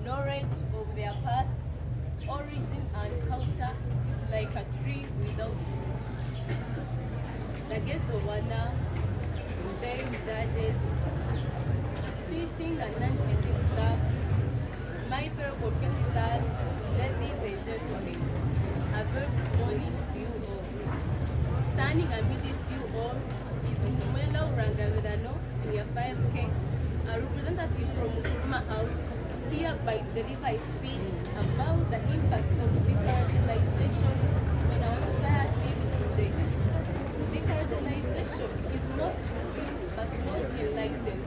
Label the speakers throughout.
Speaker 1: knowledge of their past, origin, and culture is like a tree without roots. The guest of honor, today judges, teaching and non-teaching staff, my fellow competitors, ladies and gentlemen, a very good morning to you all. Standing amidst you all is Mumela Urangamirano, Senior 5K, a representative from INTER-HOUSE House, hereby deliver a speech about the impact of deculturalization on our society today. Deculturalization is not easy but not enlightened,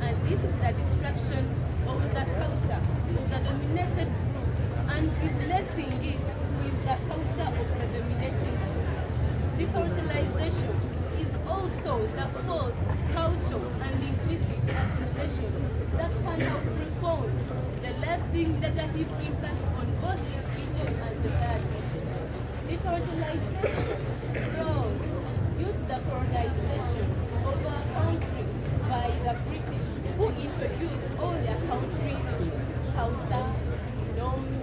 Speaker 1: and this is the destruction of the culture of the dominated group and replacing it with the culture of the dominating group. Deculturalization is also the forced cultural and linguistic assimilation that can have profound the lasting negative impacts on both individuals and society. Deculturalization draws youth the colonization of our country by the British, who introduced all their countries' culture, norms,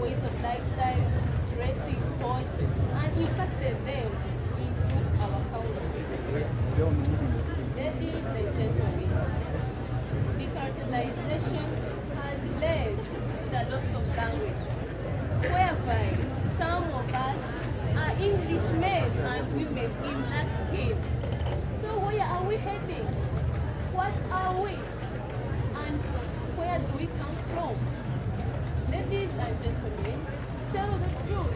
Speaker 1: ways of lifestyle, dressing code, and impacted them into our country. Ladies and gentlemen, deculturalization has led to the loss of language, whereby some of us are Englishmen and women in black skin. So where are we heading? What are we? And where do we come from? Ladies and gentlemen, tell the truth.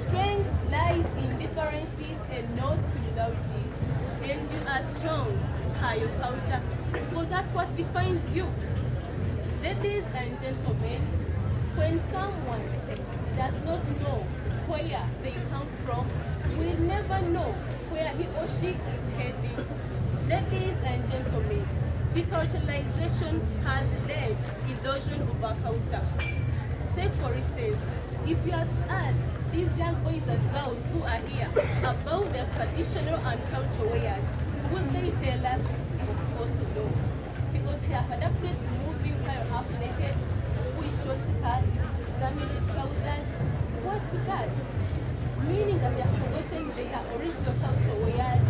Speaker 1: Strength lies in differences and not similarities. And you are strong are your culture, because that's what defines you. Ladies and gentlemen, when someone does not know where they come from, will never know where he or she is heading. Ladies and gentlemen, deculturalization has led erosion of our culture. Take for instance, if you are to ask these young boys and girls who are here about their traditional and cultural wears, will they tell us? Of course no. Because they have adapted to moving while half naked, with short skirts, damaged trousers. What's that? Meaning that they have forgotten their original cultural wears,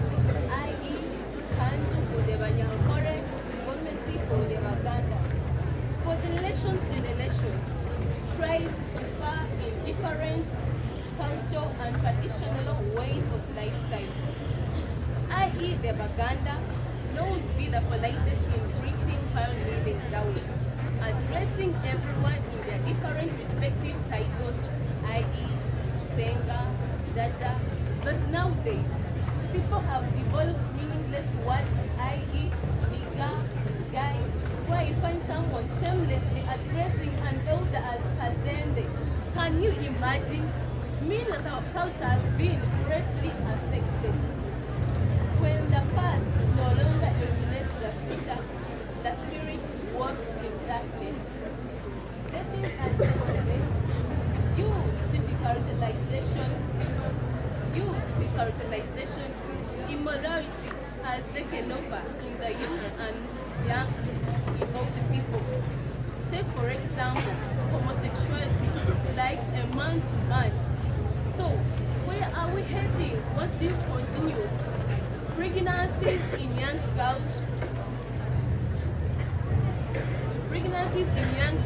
Speaker 1: i.e. kanzu for the Banyankore, Gomesi for the Baganda. For generations, tried to differ in different cultural and traditional ways of lifestyle, i.e. the Baganda, known to be the politest in greeting while kneeling down, addressing everyone in their different respective titles, i.e. Senga, Jaja. But nowadays, people have evolved meaningless words, i.e. Niga, Guy, where you find someone shamelessly addressing an elder as Kazende. Can you imagine? Mean that our culture has been greatly affected. When the past no longer illuminates the future, the spirit walks in darkness. Ladies and gentlemen, deculturalization, immorality has taken over in the youth and young evolved people. Take for example, homosexuality, like a man to man. So, where are we heading once this continues? Pregnancies in young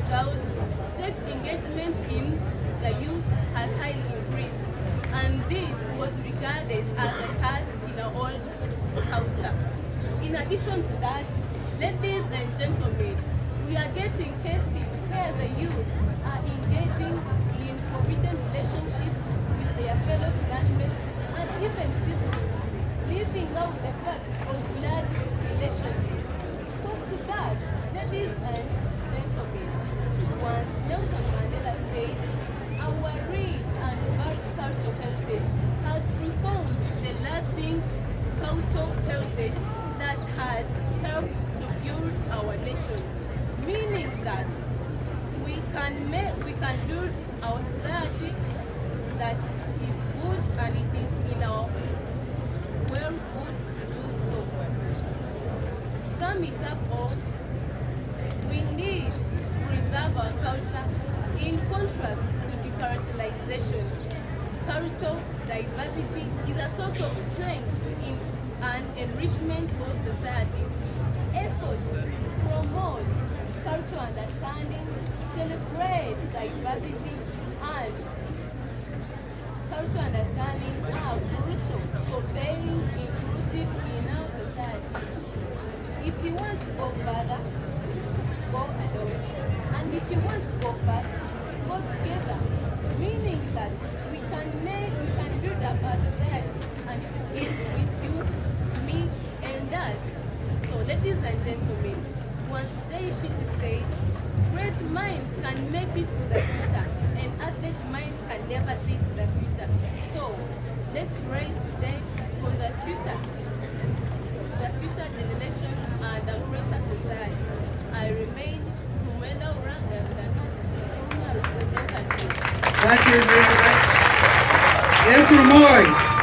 Speaker 1: girls, sex engagement in the youth has highly increased, and this was regarded as a curse in our old culture. In addition to that, ladies and gentlemen, we are getting cases where the youth are engaging in forbidden relationships with their fellow classmates and even siblings, leaving out the fact of blood relations. What's that? Ladies and gentlemen, once Nelson Mandela said, our rich and varied cultural heritage has profound the lasting cultural heritage that has helped to build our nation. Meaning that we can build our society that is good, and it is in our well good to do so. Sum it up all, we need globalization. Cultural diversity is a source of strength in and enrichment for societies. Efforts to promote cultural understanding, celebrate diversity, and cultural understanding are crucial for being inclusive in our society. If you want to go further, go alone. And if you want to go fast, go together. Meaning that we can build up our society, and it's with you, me, and us. So ladies and gentlemen, once Jay Shetty said, great minds can make it to the future, and athlete minds can never see to the future. So let's raise today for the future generation and a greater society. I remain Humela Uranga, representative.
Speaker 2: Thank you very much. Yes, good morning.